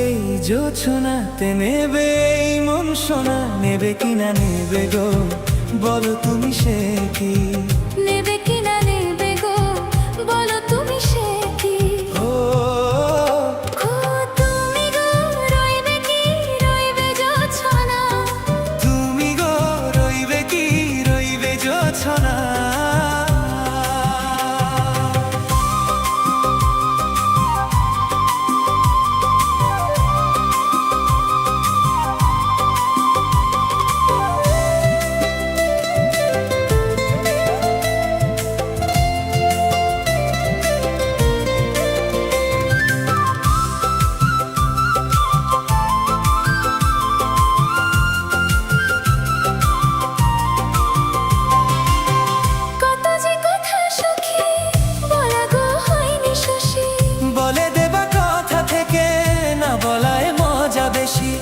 এই জোছনাতে নেবে এই মন সোনা, নেবে কিনা নেবে গো বলো তুমি সে কি? নেবে কিনা নেবে গো বলো তুমি সে কি? ও তুমি গো রইবে কি রইবে জোছনা, তুমি গো রইবে কি রইবে জোছনা।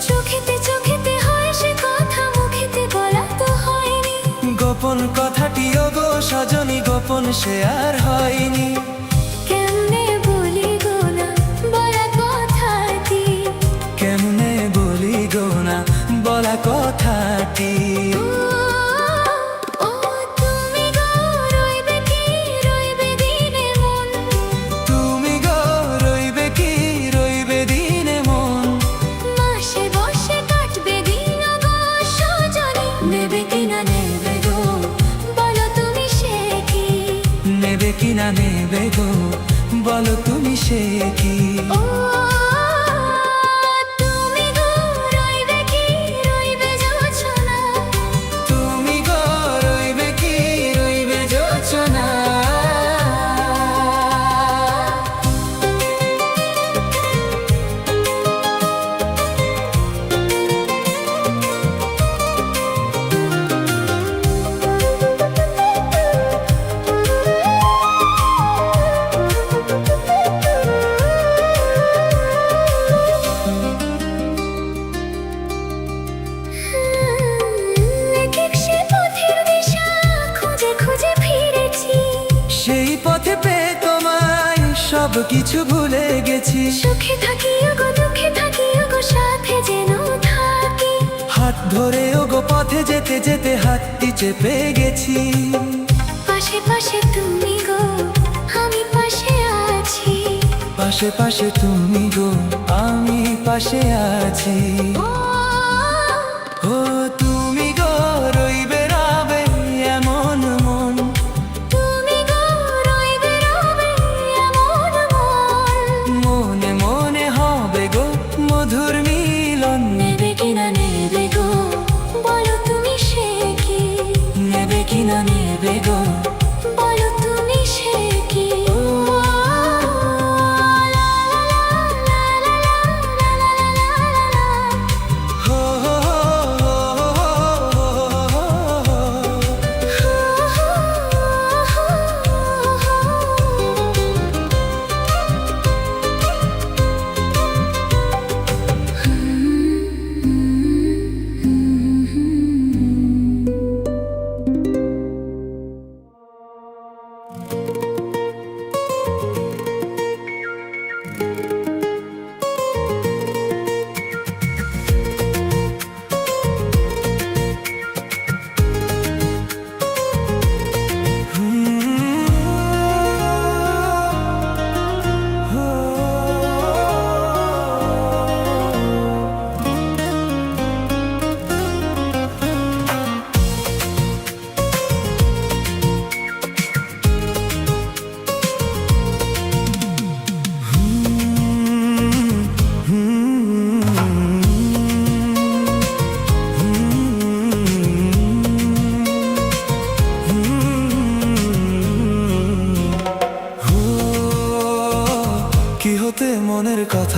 চোখেতে চোখেতে হয় সে কথা, মুখেতে বলা তো হয়নি। গোপন কথাটিও গো সজনী গোপন সে আর হয়নি। কেমনে বলি গো না বলা কথাটি, কেমনে বলি গো না বলা কথাটি। তুমি গো রইবে কি রইবে দিনে মন, তুমি গো রইবে কি রইবে দিনে মন। মাসে বসে কাটবে দিন গো সজনী, নেবে কিনা নেবে গো বলো তুমি সে কি? নেবে কিনা নেবে গো বলো তুমি সে কি? তুমি গো রইবে কি রইবে জোছনা, তুমি গো রইবে কি রইবে জোছনা। সেই পথে পেয়ে তোমায় সব কিছু ভুলে গেছি। সুখে থাকি গো দুঃখে থাকি গো সাথে যেন থাকি, হাত ধরে গো পথে যেতে যেতে হাতটি চেপে গেছি। পাশে পাশে তুমি গো আমি পাশে আছি, পাশে পাশে তুমি গো আমি পাশে আছি। ও তুমি গো রইবে রবে এমন মন, তুমি গো রইবে রবে এমন মন। মনে মনে হবে গো মধুর মিলন। নেবে কিনা নেবে গো বলো তুমি সে কি? নেবে কিনা নেবে গো বলো তুমি সে কি? হো হো হো হো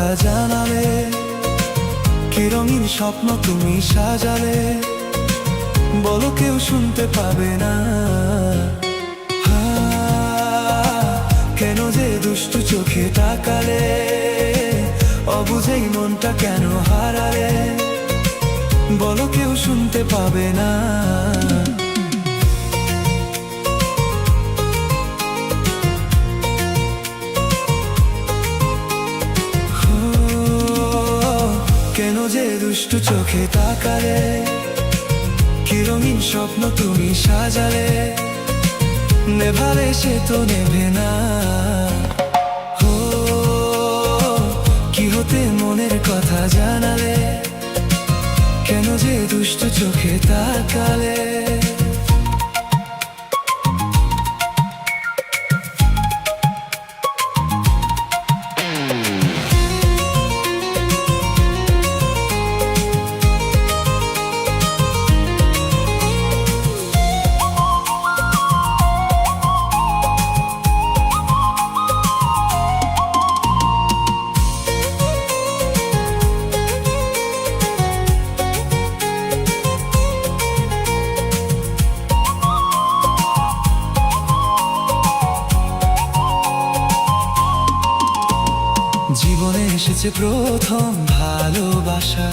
কথা জানালে, কি রঙিন স্বপ্ন তুমি সাজালে, বলো কেউ শুনতে পাবে না। কেন যে দুষ্টু চোখে তাকালে, অবুঝেই মনটা কেন হারালে, বলো কেউ শুনতে পাবে না। কেন যে দুষ্টু চোখে তাকালে, কি রঙিন স্বপ্ন তুমি সাজালে, নেভালে সে তো নেভে না। কি হতে মনের কথা জানালে, কেন যে দুষ্টু চোখে তাকালে। জীবনে এসেছে প্রথম ভালোবাসা,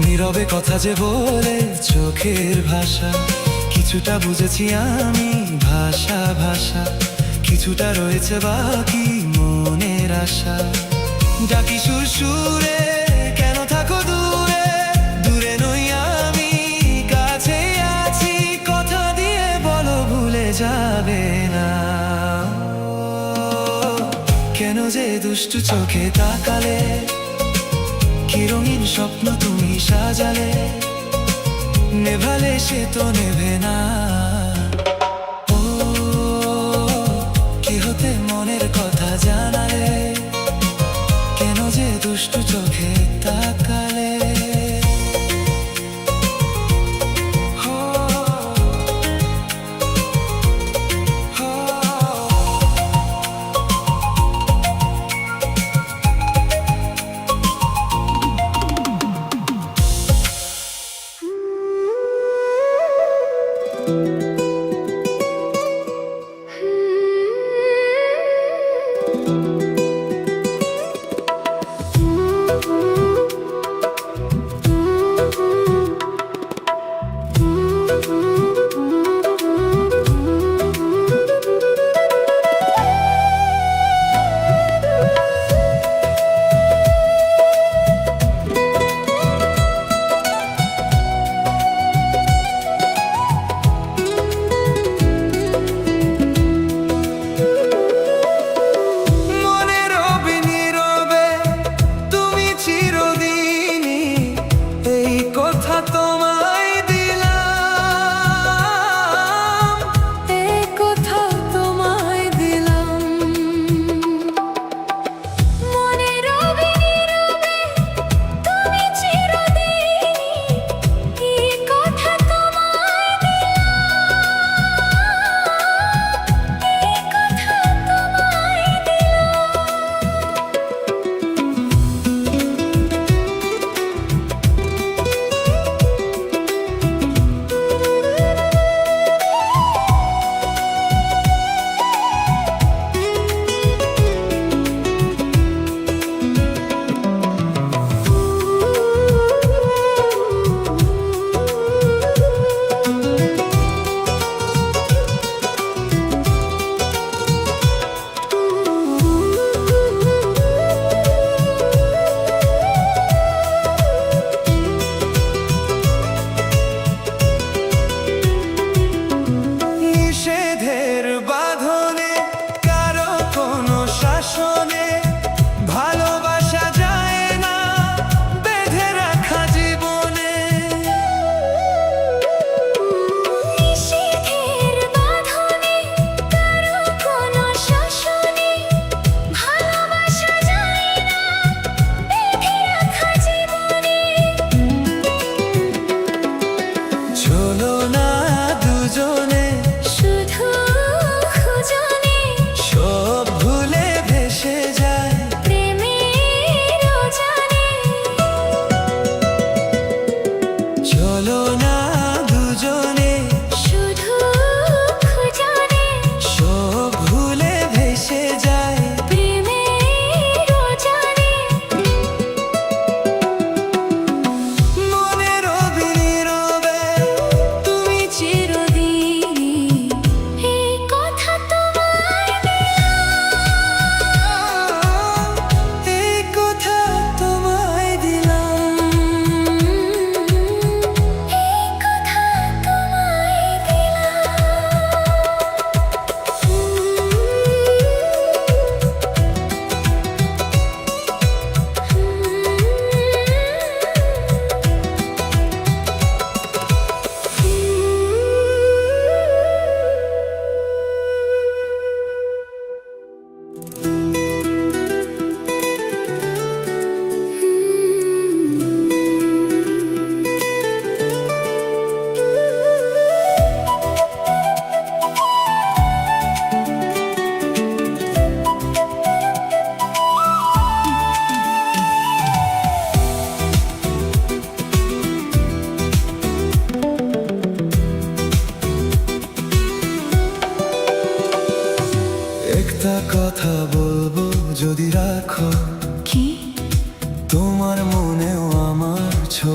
নীরবে কথা যে বলে চোখের ভাষা। কিছুটা বুঝেছি আমি ভাষা ভাষা, কিছুটা রয়েছে বাকি মনের আশা। ডাকি সুর সুরে, কেন থাকো দূরে, দূরে নই আমি কাছে আছি, কথা দিয়ে বলো ভুলে যাবে না। কেন যে দুষ্টু চোখে তাকালে, কি রঙিন স্বপ্ন তুমি সাজালে, নেভালে সে তো নেভে না। ও কি হতে মনের কথা জানালে, কেন যে দুষ্টু চোখে তাকালে।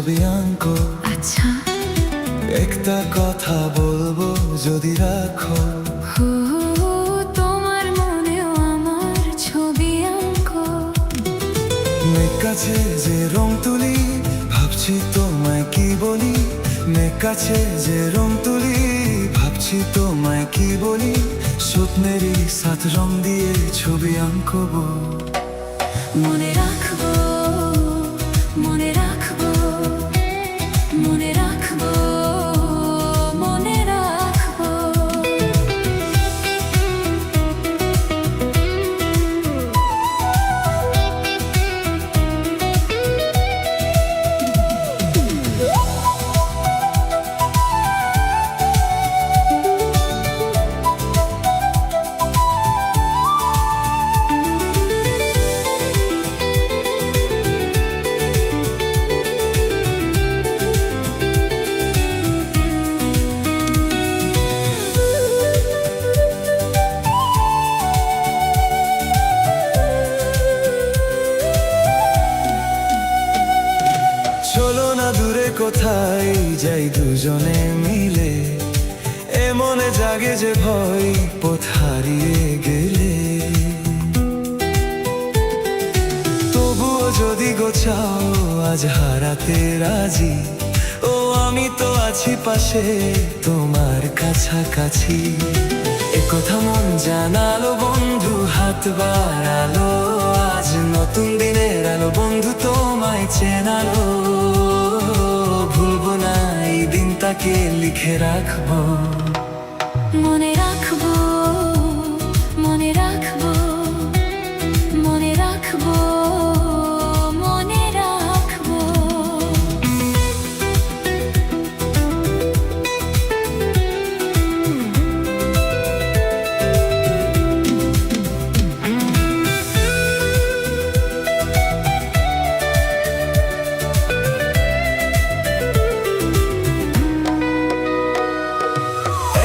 ছবি আঁকো। আচ্ছা একটা কথা বলবো যদি রাখো, হো তোমার মনেও আমার ছবি আঁকো। মেঘ কাছে যে রং তুলি, ভাবছি তোমায় কি বলি। মেঘ কাছে যে রং তুলি, ভাবছি তোমায় কি বলি। স্বপ্নেরই সাত রং দিয়ে ছবি আঁকবো। মনে রাখবো, মনে রাখবো, মনে রাখবো, মনে রাখবো। চলো না দূরে কোথায় যাই দুজনে মিলে। এ মনে জাগে যে ভয় পথ হারিয়ে গেলে। তবুও যদি গোছাও আজ হারাতে রাজি, ও আমি তো আছি পাশে তোমার কাছাকাছি। এ কথা মন জানালো বন্ধু, হাত বাড়ালো আজ নতুন দিনের আলো। বন্ধু তোমায় চেনালো, ভুলবো না এই দিনটাকে লিখে রাখবো। মনে রাখবো, মনে রাখবো, মনে রাখবো, মনে রাখবো।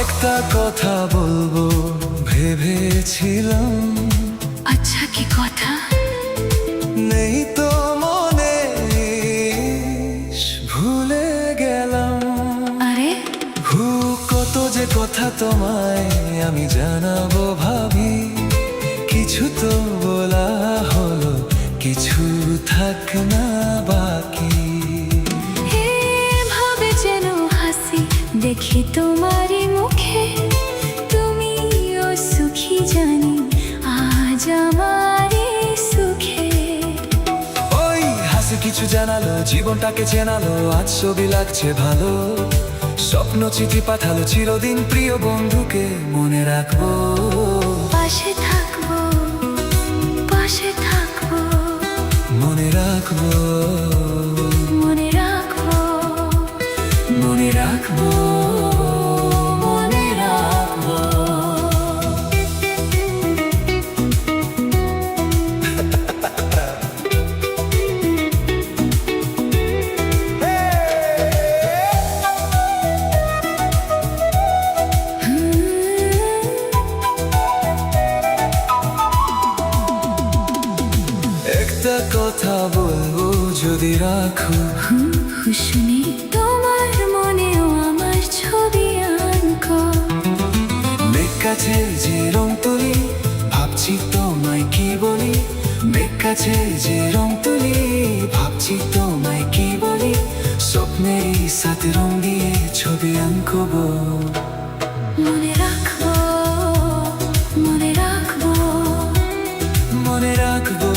একটা কথা বলবো ভেবেছিলাম, আচ্ছা কি কথা? নেই তো মনে ভুলে গেলাম। আরে কত যে কথা তোমায় আমি জানাবো ভাবি। কিছু তো বলা হলো, কিছু থাক না বাকি। ভাবে যেন হাসি দেখি তোমারই মুখে। তুমিও সুখী জানি আজ আমারই সুখে। ওই হাসি কিছু জানালো, জীবনটাকে চেনালো। আজ ছবি লাগছে ভালো, স্বপ্ন চিঠি পাঠালো চিরদিন প্রিয় বন্ধুকে। মনে রাখবো, পাশে থাকবো, পাশে থাকবো, মনে রাখবো, মনে রাখবো, মনে রাখবো, মনে রাখবো। একটা কথা বলবো যদি রাখো। শুনি তোমার মনেও আমার ছবি আঁকো। মেঘ কাছে যে রং তুলি, ভাবছি তোমায় কি বলি। মেঘ কাছে যে রং তুলি, ভাবছি তোমায় কি বলি। স্বপ্নেরই সাথে রং দিয়ে ছবি আঁকবো। মনে রাখবো, মনে রাখবো, মনে রাখবো।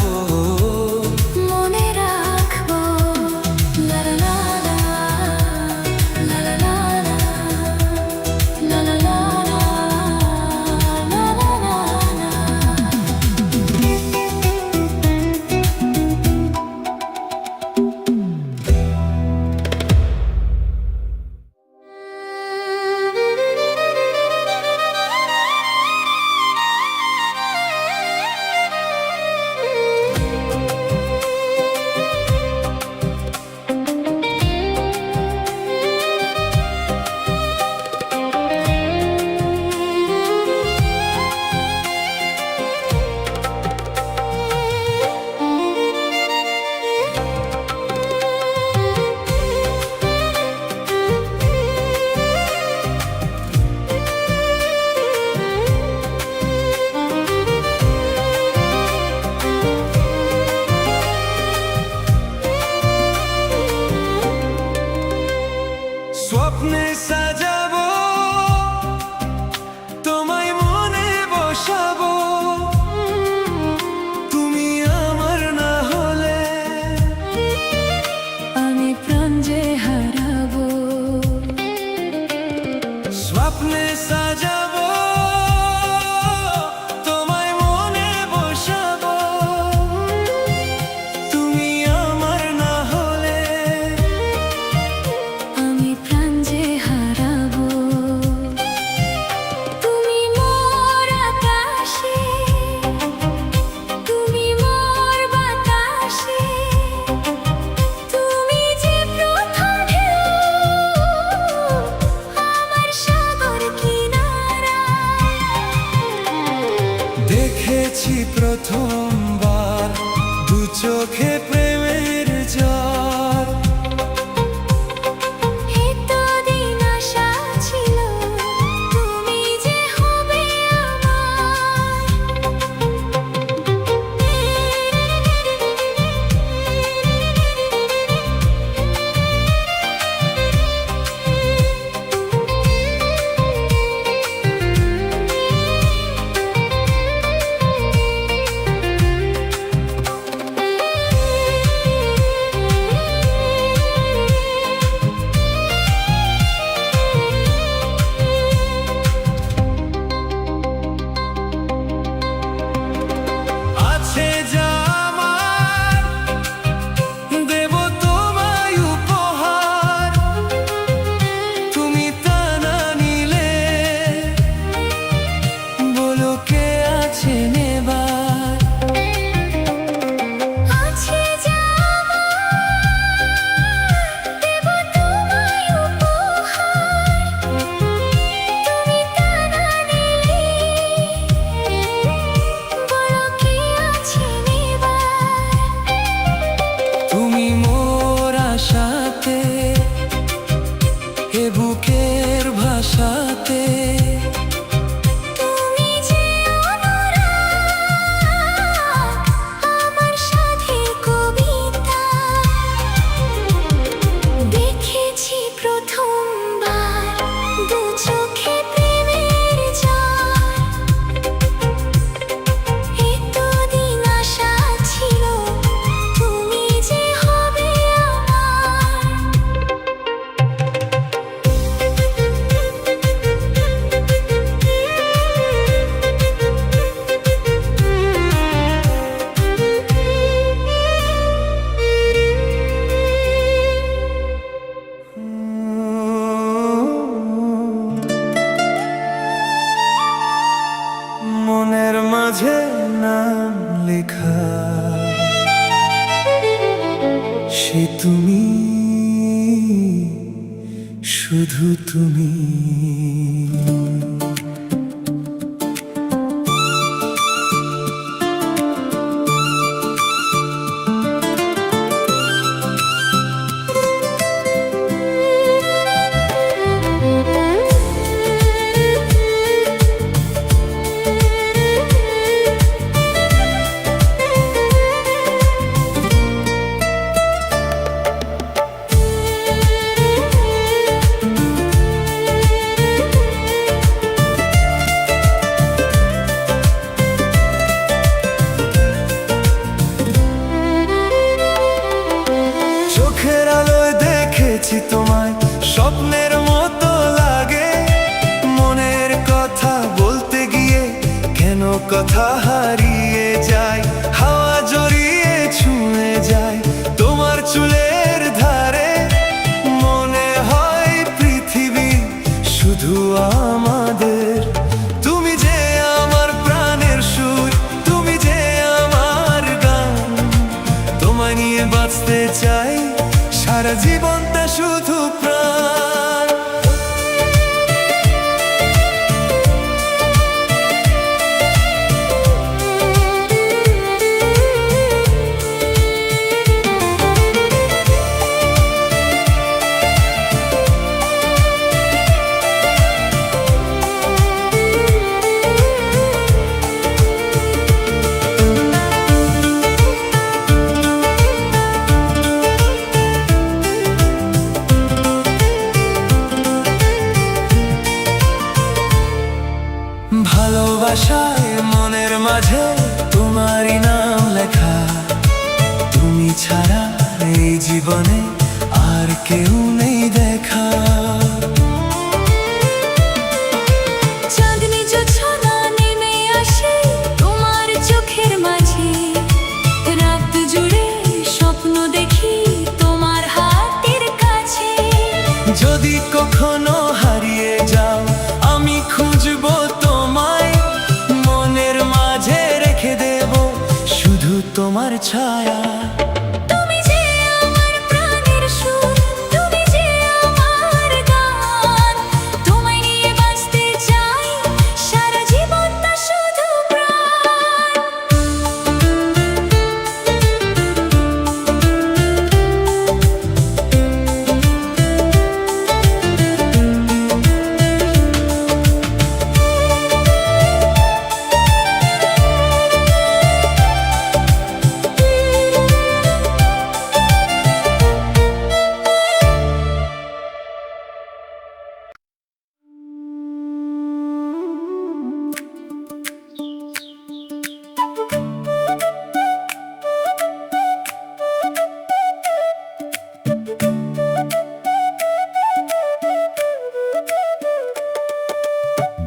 প্রাণ যে হারাবো। স্বপ্নে সাজাবো তোমায় মনে বসাবো, তুমি আমার না হলে আমি প্রাণ যে হারাবো। তুমি মোর আকাশে, তুমি মোর বাতাসে, তুমি যে প্রথম ঢেউ আমার সাগর কিনারা। দেখেছি প্রথমবার দু চোখে প্রেমের জল, এতদিন আশা ছিল তুমি যে হবে আছে যা আমার দেব তোমায় উপহার, তুমি তা না নিলে বলো কে আছে নেবার। আছে যা আমার দেব তোমায় উপহার, তুমি তা না নিলে বলো কে আছে নেবার। তুমি মোর আশাতে এ বুকের ভাষাতে, তুমি যে অনুরাগ আমার সাথের কবিতা। দেখেছি প্রথমবার দু চোখে প্রেমের জল, এতদিন আশা ছিল তুমি যে হবে আমার। মনের মাঝে নাম লেখা সে তুমি, শুধু তুমি। চোখের আলোয় দেখেছি তোমায়, স্বপ্নের মতো লাগে। মনের কথা বলতে গিয়ে কেন কথা হারিয়ে যায়, হাওয়া জড়িয়ে ছুঁয়ে যায় তোমার চুলের ধারে। মনে হয় পৃথিবী শুধু আমাদের, তুমি যে আমার প্রাণের সুর, তুমি যে আমার গান। তোমায় নিয়ে বাঁচতে চাই সারা জীবনটা শুধু প্রাণ। ভালোবাসায় মনের মাঝে তোমারই নাম লেখা, তুমি ছাড়া এই জীবনে আর কেউ নেই দেখা। চাঁদনি জোছনা নেমে আসে তোমার চোখের মাঝে, রাত জুড়ে স্বপ্ন দেখি তোমার হাতের কাছে। যদি কখনো হারিয়ে যাও আমি খুঁজবো তোমায়, মনের মাঝে রেখে দেব শুধু তোমার ছায়া। তুমি যে আমার প্রাণের সুর, তুমি যে আমার গান, তোমায় নিয়ে বাঁচতে চাই সারা জীবনটা শুধু প্রাণ।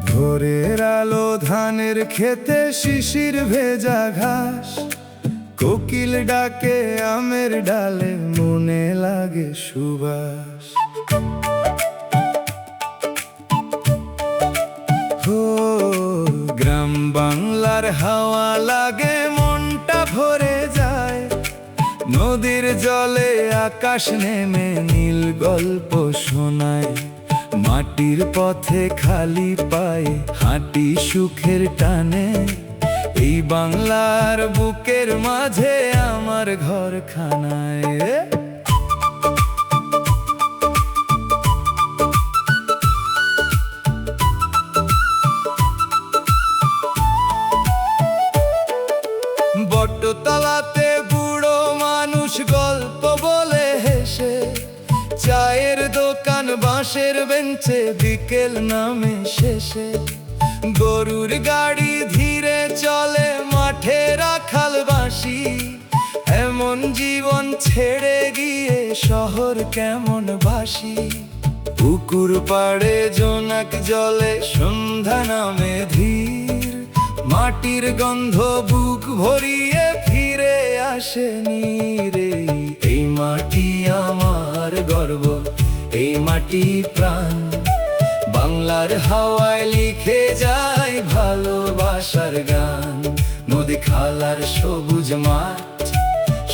ভোরের আলো ধানের খেতে শিশির ভেজা ঘাস, কোকিল ডাকে আমের ডালে মনে লাগে সুবাস। ও গ্রাম বাংলার হাওয়া লাগে মনটা ভরে যায়, নদীর জলে আকাশ নেমে নীল গল্প শোনায়। মাটির পথে খালি পায়ে হাঁটি সুখের টানে, এই বাংলার বুকের মাঝে আমার ঘরখানায়। বটতলাতে বুড়ো মানুষ গল্প বলে হেসে, চায়ের দোকান বাঁশের বেঞ্চে বিকেল নামে শেষে। গরুর গাড়ি ধীরে চলে মাঠে রাখাল বাঁশি, এমন জীবন ছেড়ে গিয়ে শহর কেমন বাসি। পুকুর পাড়ে জোনাক জলে সন্ধ্যা নামে ধীর, মাটির গন্ধ বুক ভরিয়ে ফিরে আসেনি রে। এই মাটি আমার গর্ব, এই মাটি প্রাণ, বাংলার হাওয়ায় লিখে যায় ভালোবাসার গান। নদী খালার সবুজ মাঠ,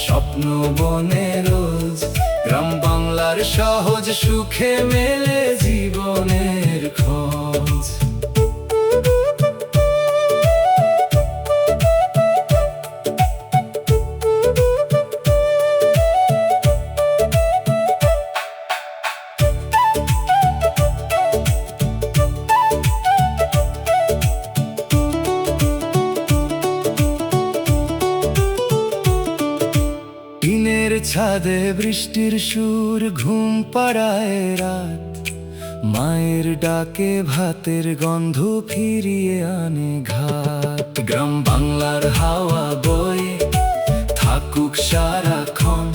স্বপ্ন বনে রোজ, গ্রাম বাংলার সহজ সুখে মেলে জীবনের খোঁজ। টিনের ছাদে বৃষ্টির সুর ঘুম পাড়ায় রাত, মায়ের ডাকে ভাতের গন্ধ ফিরিয়ে আনে ঘাট। গ্রাম বাংলার হাওয়া বয়ে থাকুক সারাক্ষণ,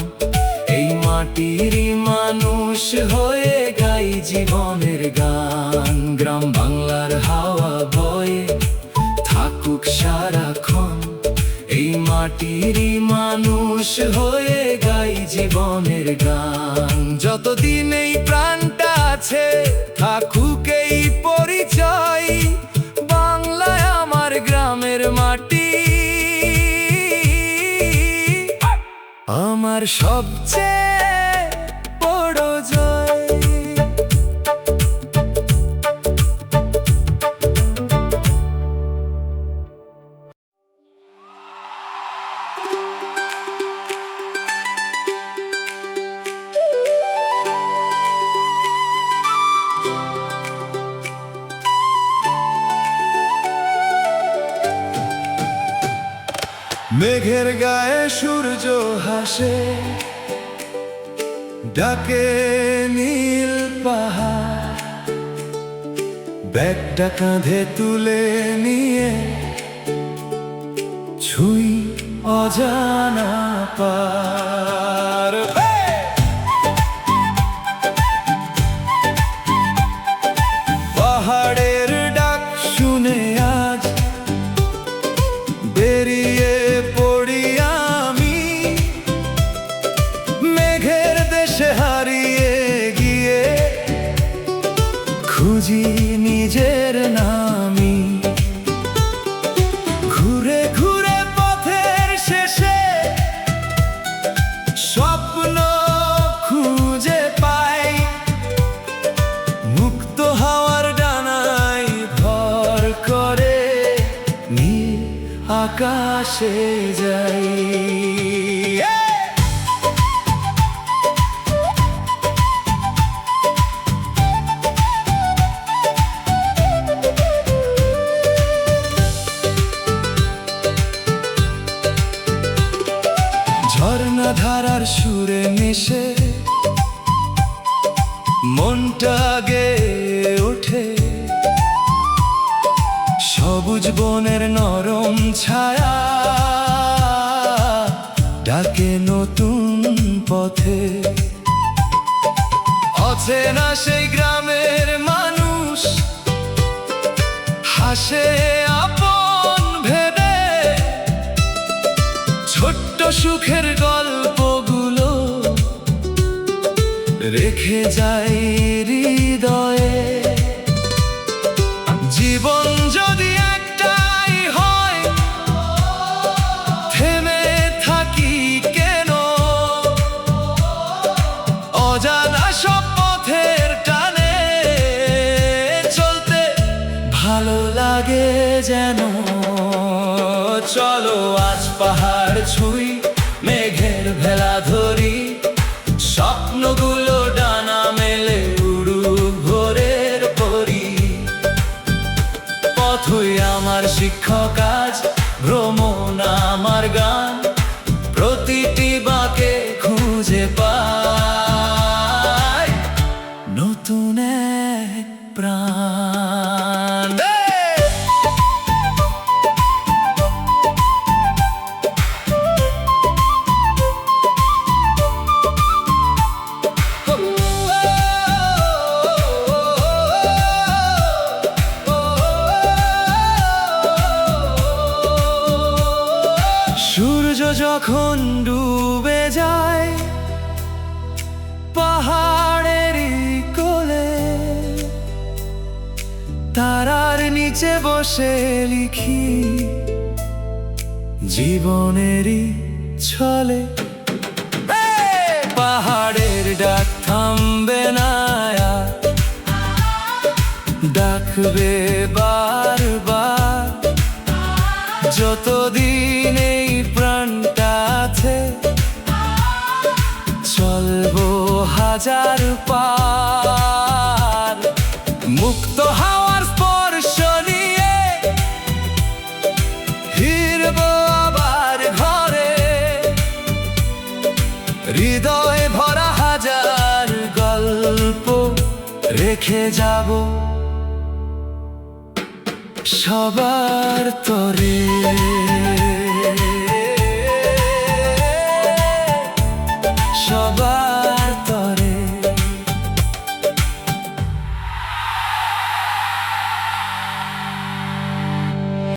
এই মাটিরই মানুষ হয়ে গাই জীবনের গান। গ্রাম বাংলার হাওয়া বয়ে থাকুক সারাক্ষণ, এই মাটিরই মানুষ হয়ে গাই জীবনের গান। যতদিন এই প্রাণটা আছে থাকুক এই পরিচয়, বাংলায় আমার গ্রামের মাটি আমার সবচেয়ে বড় জয়। মেঘের গায়ে সূর্য হাসে, ডাকে নীল পাহাড়, ব্যাগটা কাঁধে তুলে নিয়ে ছুঁই অজানা পার। ভাসে যাই। ঝর্ণা ধারার সুরে মিশে মনটা গেয়ে ওঠে, সবুজ বনের নরম ছায়া ডাকে নতুন পথে। অচেনা সেই গ্রামের মানুষ হাসে আপন ভেবে, ছোট্ট সুখের গল্পগুলো রেখে যায় হৃদয়ে। জীবন যদি একটাই হয়, থেমে থাকি কেন? অজানা সব পথের টানে চলতে ভালো লাগে যেন। চলো আজ পাহাড় ছুঁই, মেঘের ভেলা ধরি, স্বপ্নগুলো ডানা মেলে উড়ুক ভোরের পরি। পথই আমার শিক্ষক আজ, ভ্রমণ আমার গান, প্রতিটি বাঁকে খুঁজে পাই নতুন এক প্রাণ। সূর্য যখন ডুবে যায় পাহাড়ের কোলে, তারার নিচে বসে লিখি জীবনেরই ছলে। পাহাড়ের ডাক থামবে না, ডাকবে বারবার, যতদিন এই প্রাণটা আছে চলবো হাজার পার। মুক্ত হাওয়ার স্পর্শ নিয়ে ফিরবো আবার ঘরে, হৃদয়ে ভরা হাজার গল্প রেখে যাব সবার তরে।